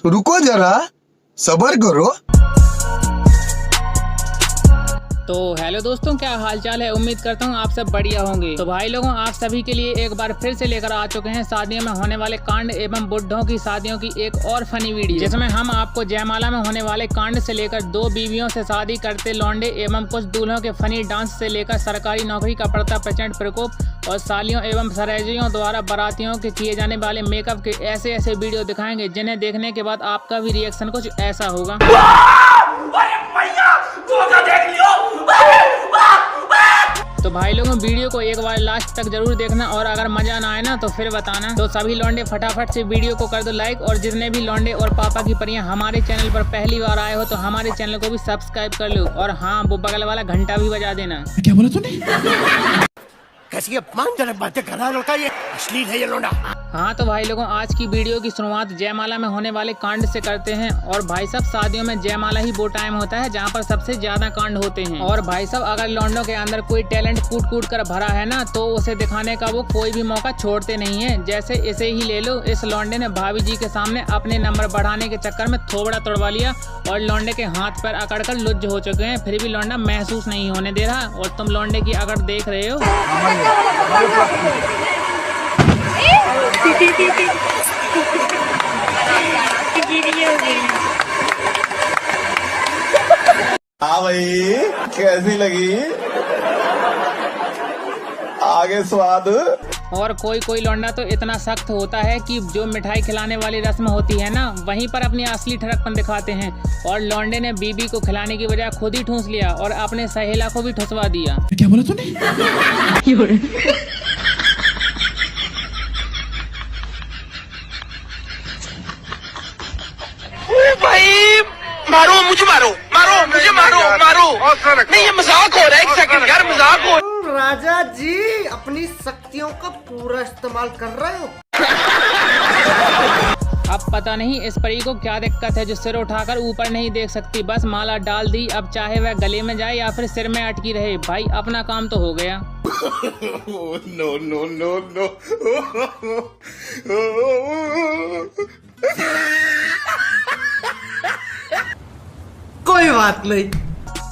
रुको जरा, सब्र करो। तो हेलो दोस्तों, क्या हालचाल है। उम्मीद करता हूँ आप सब बढ़िया होंगे। तो भाई लोगों, आप सभी के लिए एक बार फिर से लेकर आ चुके हैं शादियों में होने वाले कांड एवं बुढ़ों की शादियों की एक और फनी वीडियो, जिसमें हम आपको जयमाला में होने वाले कांड से लेकर 2 बीवियों से शादी करते लौंडे एवं कुछ दूल्हों के फनी डांस से लेकर सरकारी नौकरी का पड़ता प्रचंड प्रकोप और सालियों एवं सरहेजियों द्वारा बारातियों के किए जाने वाले मेकअप के ऐसे ऐसे वीडियो दिखाएंगे, जिन्हें देखने के बाद आपका भी रिएक्शन कुछ ऐसा होगा। तो भाई लोगों, वीडियो को एक बार लास्ट तक जरूर देखना और अगर मजा ना आए ना तो फिर बताना। तो सभी लौंडे फटाफट से वीडियो को कर दो लाइक, और जितने भी लौंडे और पापा की परियां हमारे चैनल पर पहली बार आए हो तो हमारे चैनल को भी सब्सक्राइब कर लो, और हाँ, वो बगल वाला घंटा भी बजा देना। क्या बोला तूने? कैसी अपमानजनक बातें कर रहा है लड़का, ये अश्लील है ये लौंडा। हाँ तो भाई लोगों, आज की वीडियो की शुरुआत जयमाला में होने वाले कांड से करते हैं। और भाई साहब, शादियों में जयमाला ही वो टाइम होता है जहाँ पर सबसे ज्यादा कांड होते हैं। और भाई साहब, अगर लौंडों के अंदर कोई टैलेंट कूट कूट कर भरा है ना, तो उसे दिखाने का वो कोई भी मौका छोड़ते नहीं है। जैसे इसे ही ले लो, इस लौंडे ने भाभी जी के सामने अपने नंबर बढ़ाने के चक्कर में थोबड़ा तोड़वा लिया और लौंडे के हाथ पैर अकड़ कर लुज्ज हो चुके हैं, फिर भी लौंडा महसूस नहीं होने दे रहा। और तुम लौंडे की अकड़ देख रहे हो। हाँ भाई, कैसी लगी? आगे स्वाद। और कोई कोई लौंडा तो इतना सख्त होता है कि जो मिठाई खिलाने वाली रस्म होती है ना, वहीं पर अपनी असली ठरकपन दिखाते हैं। और लौंडे ने बीबी को खिलाने की बजाय खुद ही ठूंस लिया और अपने सहेला को भी ठुसवा दिया। क्या बोला तूने? भाई मारो मुझे, मारो मारो मुझे, मारो मारो। नहीं, ये मजाक हो रहा है। एक सेकंड यार, मजाक हो। राजा जी अपनी शक्तियों का पूरा इस्तेमाल कर रहे हो। अब पता नहीं इस परी को क्या दिक्कत है जो सिर उठाकर ऊपर नहीं देख सकती। बस माला डाल दी, अब चाहे वह गले में जाए या फिर सिर में अटकी रहे, भाई अपना काम तो हो गया। No no no no. कोई बात नहीं।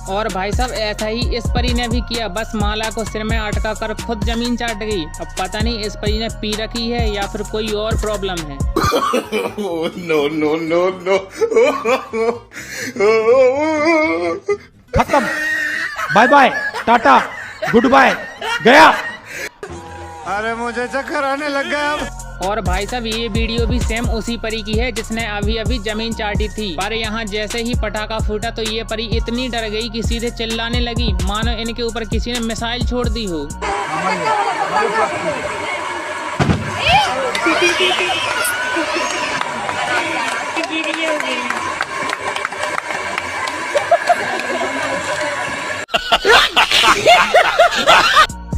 और भाई साहब, ऐसा ही इस परी ने भी किया। बस माला को सिर में अटका कर खुद जमीन चाट गई। अब पता नहीं इस परी ने पी रखी है या फिर कोई और प्रॉब्लम है। No no no no. खत्म, बाय बाय, टाटा, गुड बाय, गया। अरे मुझे चक्कर आने लग गया अब। और भाई साहब, ये वीडियो भी सेम उसी परी की है जिसने अभी अभी जमीन चाटी थी। पर यहाँ जैसे ही पटाखा फूटा तो ये परी इतनी डर गई कि सीधे चिल्लाने लगी, मानो इनके ऊपर किसी ने मिसाइल छोड़ दी हो।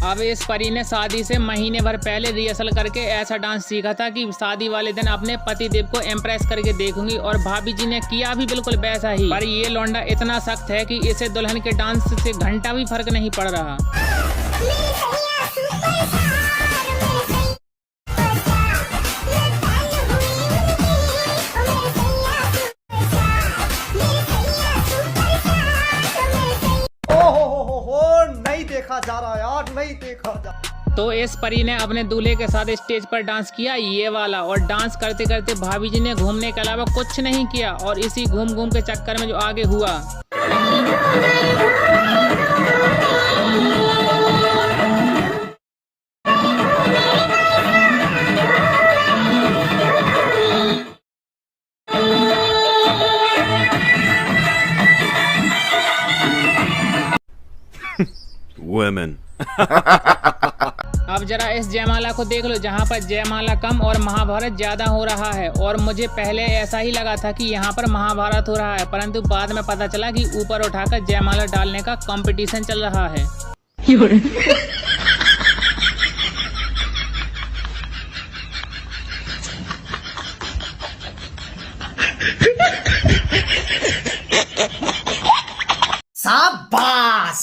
अब इस परी ने शादी से महीने भर पहले रिहर्सल करके ऐसा डांस सीखा था कि शादी वाले दिन अपने पति देव को इम्प्रेस करके देखूंगी, और भाभी जी ने किया भी बिल्कुल वैसा ही। पर ये लौंडा इतना सख्त है कि इसे दुल्हन के डांस से घंटा भी फर्क नहीं पड़ रहा। नहीं देखा जा रहा यार, नहीं देखा जा। तो इस परी ने अपने दूल्हे के साथ स्टेज पर डांस किया, ये वाला। और डांस करते करते भाभी जी ने घूमने के अलावा कुछ नहीं किया, और इसी घूम घूम के चक्कर में जो आगे हुआ। Women. अब जरा इस जयमाला को देख लो, जहाँ पर जयमाला कम और महाभारत ज्यादा हो रहा है। और मुझे पहले ऐसा ही लगा था कि यहाँ पर महाभारत हो रहा है, परंतु बाद में पता चला कि ऊपर उठाकर जयमाला डालने का कंपटीशन चल रहा है। शाबाश।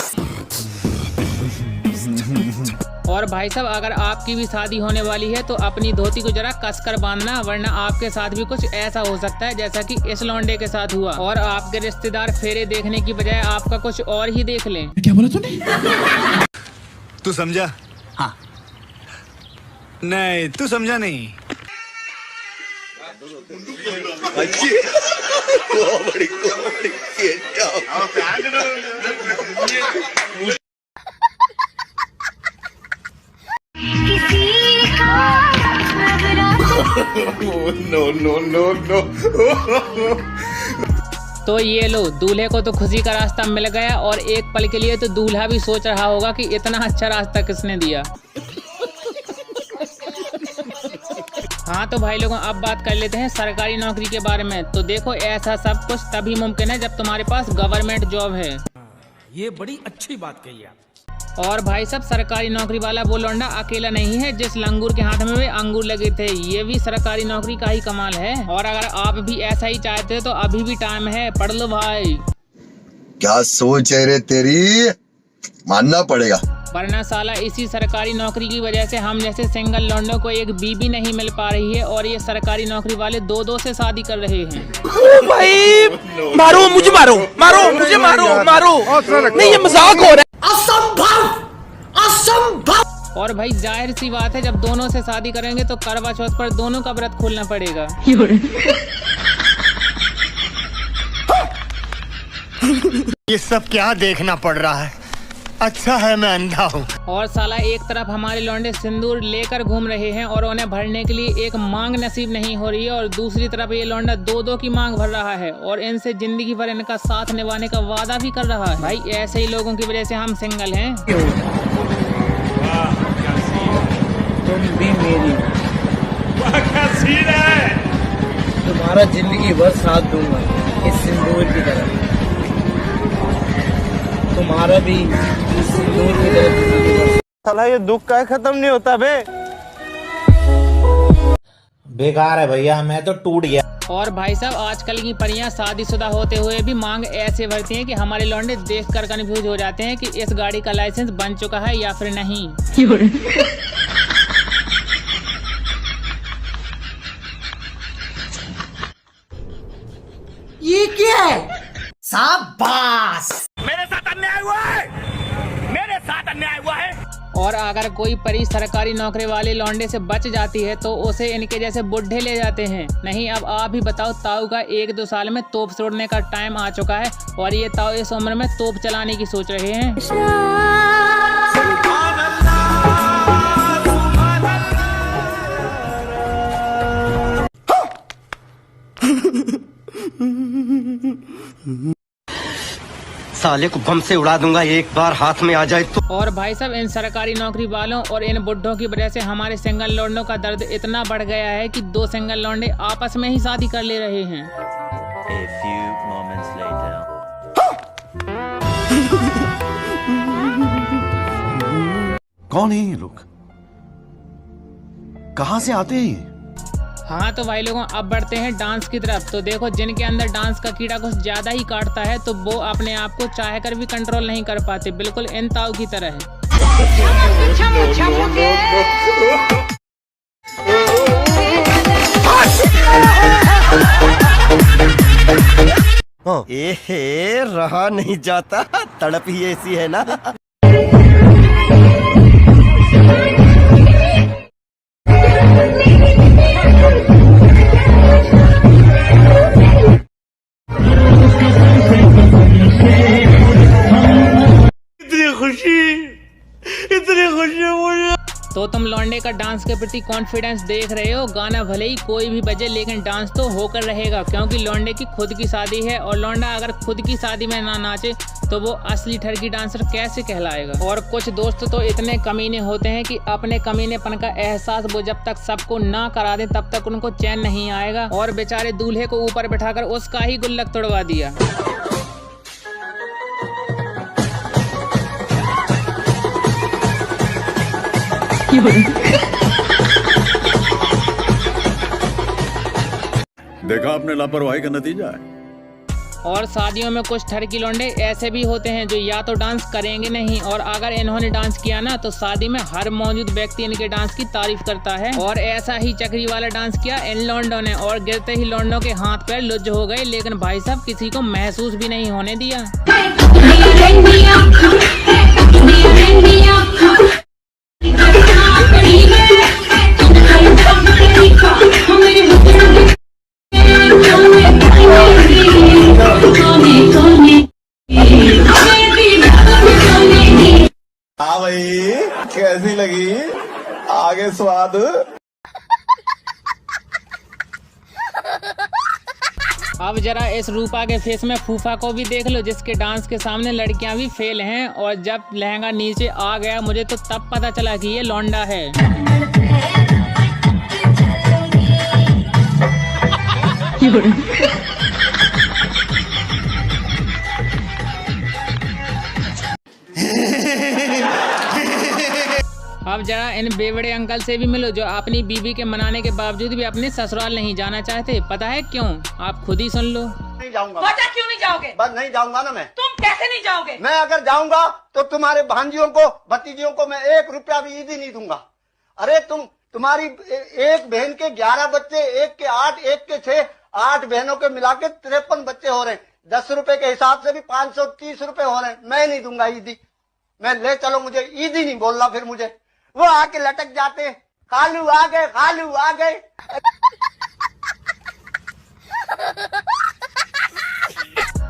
और भाई साहब अगर आपकी भी शादी होने वाली है तो अपनी धोती को जरा कस कर बांधना, वरना आपके साथ भी कुछ ऐसा हो सकता है जैसा कि इस लौंडे के साथ हुआ और आपके रिश्तेदार फेरे देखने की बजाय आपका कुछ और ही देख लें। क्या बोला तूने? तू समझा? हाँ। नहीं तू समझा नहीं। तो ये लो, दूल्हे को तो खुशी का रास्ता मिल गया और एक पल के लिए तो दूल्हा भी सोच रहा होगा कि इतना अच्छा रास्ता किसने दिया। हाँ तो भाई लोगों, अब बात कर लेते हैं सरकारी नौकरी के बारे में। तो देखो, ऐसा सब कुछ तभी मुमकिन है जब तुम्हारे पास गवर्नमेंट जॉब है। ये बड़ी अच्छी बात कही आप। और भाई साहब, सरकारी नौकरी वाला वो लौंडा अकेला नहीं है जिस लंगूर के हाथ में वे अंगूर लगे थे। ये भी सरकारी नौकरी का ही कमाल है। और अगर आप भी ऐसा ही चाहते हो तो अभी भी टाइम है, पढ़ लो भाई। क्या सोच है रे तेरी, मानना पड़ेगा। वरना साला इसी सरकारी नौकरी की वजह से हम जैसे सिंगल लौंडों को एक बीबी नहीं मिल पा रही है और ये सरकारी नौकरी वाले दो से शादी कर रहे हैं। भाई मारो मुझे, मारो मारो मुझे, मारो मारो, नहीं ये मजाक हो रहा है। असंभव, असंभव। और भाई जाहिर सी बात है, जब दोनों से शादी करेंगे तो करवा चौथ पर दोनों का व्रत खोलना पड़ेगा। ये सब क्या देखना पड़ रहा है? अच्छा है मैं अंधा हूँ। और साला एक तरफ हमारे लौंडे सिंदूर लेकर घूम रहे हैं और उन्हें भरने के लिए एक मांग नसीब नहीं हो रही है, और दूसरी तरफ ये लौंडा दो की मांग भर रहा है और इनसे जिंदगी भर इनका साथ निभाने का वादा भी कर रहा है। भाई ऐसे ही लोगों की वजह से हम सिंगल हैं। तुम भी मेरी, तुम्हारा जिंदगी भर साथ दूंगा इस सिंदूर की तरह, तुम्हारा भी इस सिंदूर की तरह। साला ये दुख का खत्म नहीं होता बे। बेकार है भैया, मैं तो टूट गया। और भाई साहब, आजकल की परियां शादीशुदा होते हुए भी मांग ऐसे भरती हैं कि हमारे लौंडे देखकर कंफ्यूज हो जाते हैं कि इस गाड़ी का लाइसेंस बन चुका है या फिर नहीं। ये क्या है? शाबाश। मेरे साथ अन्याय हुआ है, मेरे साथ अन्याय हुआ है। और अगर कोई परी सरकारी नौकरी वाले लौंडे से बच जाती है तो उसे इनके जैसे बुढ़े ले जाते हैं। नहीं, अब आप ही बताओ, ताऊ का 1-2 साल में तोप छोड़ने का टाइम आ चुका है और ये ताऊ इस उम्र में तोप चलाने की सोच रहे हैं। साले को बम से उड़ा दूंगा एक बार हाथ में आ जाए तो। और भाई साहब, इन सरकारी नौकरी वालों और इन बुड्ढों की वजह से हमारे सिंगल लौंडों का दर्द इतना बढ़ गया है कि 2 सिंगल लौंडे आपस में ही शादी कर ले रहे हैं। A few moments later. कौन है ये लोग, कहाँ से आते हैं ये? हाँ तो भाई लोगों, अब बढ़ते हैं डांस की तरफ। तो देखो, जिनके अंदर डांस का कीड़ा कुछ ज्यादा ही काटता है तो वो अपने आप को चाह कर भी कंट्रोल नहीं कर पाते, बिल्कुल इन ताऊ की तरह है। ए रहा नहीं जाता, तड़प ही ऐसी है ना। तो तुम लौंडे का डांस के प्रति कॉन्फिडेंस देख रहे हो। गाना भले ही कोई भी बजे लेकिन डांस तो होकर रहेगा, क्योंकि लौंडे की खुद की शादी है और लौंडा अगर खुद की शादी में ना नाचे तो वो असली ठरकी डांसर कैसे कहलाएगा। और कुछ दोस्त तो इतने कमीने होते हैं कि अपने कमीनेपन का एहसास वो जब तक सबको ना करा दे तब तक उनको चैन नहीं आएगा, और बेचारे दूल्हे को ऊपर बैठाकर उसका ही गुल्लक तोड़वा दिया। देखा आपने लापरवाही का नतीजा है। और शादियों में कुछ ठरकी लौंडे ऐसे भी होते हैं जो या तो डांस करेंगे नहीं, और अगर इन्होंने डांस किया ना तो शादी में हर मौजूद व्यक्ति इनके डांस की तारीफ करता है। और ऐसा ही चक्री वाला डांस किया इन लौंडों ने, और गिरते ही लौंडों के हाथ पैर लुज हो गए, लेकिन भाई साहब किसी को महसूस भी नहीं होने दिया। हाँ भाई, कैसी लगी आगे स्वाद? अब जरा इस रूपा के फेस में फूफा को भी देख लो, जिसके डांस के सामने लड़कियां भी फेल हैं। और जब लहंगा नीचे आ गया मुझे तो तब पता चला कि ये लौंडा है। अब जरा इन बेवड़े अंकल से भी मिलो जो अपनी बीवी के मनाने के बावजूद भी अपने ससुराल नहीं जाना चाहते। पता है क्यों? आप खुद ही सुन लो। नहीं जाऊंगा। वजह क्यों नहीं जाओगे? बस नहीं जाऊंगा ना मैं। तुम कैसे नहीं जाओगे? मैं अगर जाऊंगा तो तुम्हारे भांजियों को भतीजियों को मैं 1 रुपया भी ईदी नहीं दूंगा। अरे तुम्हारी एक बहन के 11 बच्चे, एक के 8, एक के 6, 8 बहनों के मिला के 53 बच्चे हो रहे हैं। 10 रुपए के हिसाब से भी 530 रुपए हो रहे हैं। मैं नहीं दूंगा ईदी। मैं ले चलो, मुझे ईदी नहीं बोलना। फिर मुझे वो आके लटक जाते हैं, खालू आ गए, खालू आ गए।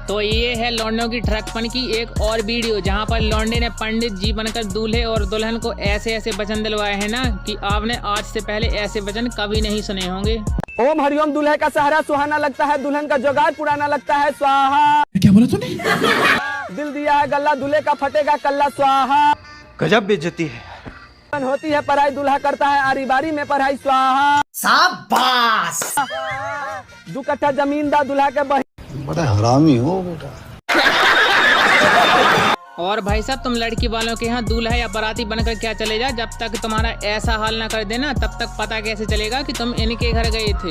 तो ये है लौंडों की ठरकपन की एक और वीडियो, जहाँ पर लौंडे ने पंडित जी बनकर दूल्हे और दुल्हन को ऐसे ऐसे वचन दिलवाए हैं ना कि आपने आज से पहले ऐसे वचन कभी नहीं सुने होंगे। ओम हरिओम, दूल्हे का सहारा सुहाना लगता है, दुल्हन का जुगाड़ पुराना लगता है, स्वाहा। क्या बोला तूने? दिल दिया है गल्ला, दूल्हे का फटेगा कल्ला, स्वाहा। गजब बेइज्जती है। होती है पढ़ाई, दूल्हा करता है आरी बारी में पढ़ाई, स्वाहा। शाबाश। 2 कट्ठा जमीन दा दूल्हा के बड़ा हरामी हो बेटा। और भाई साहब, तुम लड़की वालों के यहाँ दूल्हा या बाराती बनकर क्या चले जा, जब तक तुम्हारा ऐसा हाल ना कर देना तब तक पता कैसे चलेगा कि तुम इनके घर गए थे।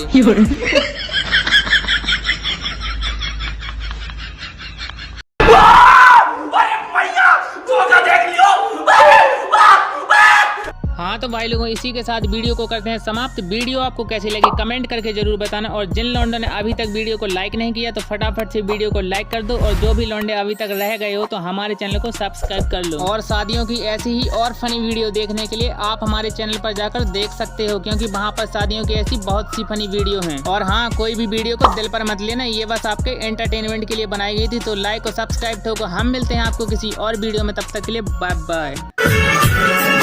हाँ तो भाई लोगों, इसी के साथ वीडियो को करते हैं समाप्त। वीडियो आपको कैसी लगी कमेंट करके जरूर बताना, और जिन लौंडों ने अभी तक वीडियो को लाइक नहीं किया तो फटाफट से वीडियो को लाइक कर दो, और जो भी लौंडे अभी तक रह गए हो तो हमारे चैनल को सब्सक्राइब कर लो। और शादियों की ऐसी ही और फनी वीडियो देखने के लिए आप हमारे चैनल पर जाकर देख सकते हो, क्योंकि वहाँ पर शादियों की ऐसी बहुत सी फनी वीडियो है। और हाँ, कोई भी वीडियो को दिल पर मत लेना, ये बस आपके एंटरटेनमेंट के लिए बनाई गई थी। तो लाइक और सब्सक्राइब ठोको। हम मिलते हैं आपको किसी और वीडियो में, तब तक के लिए बाय बाय।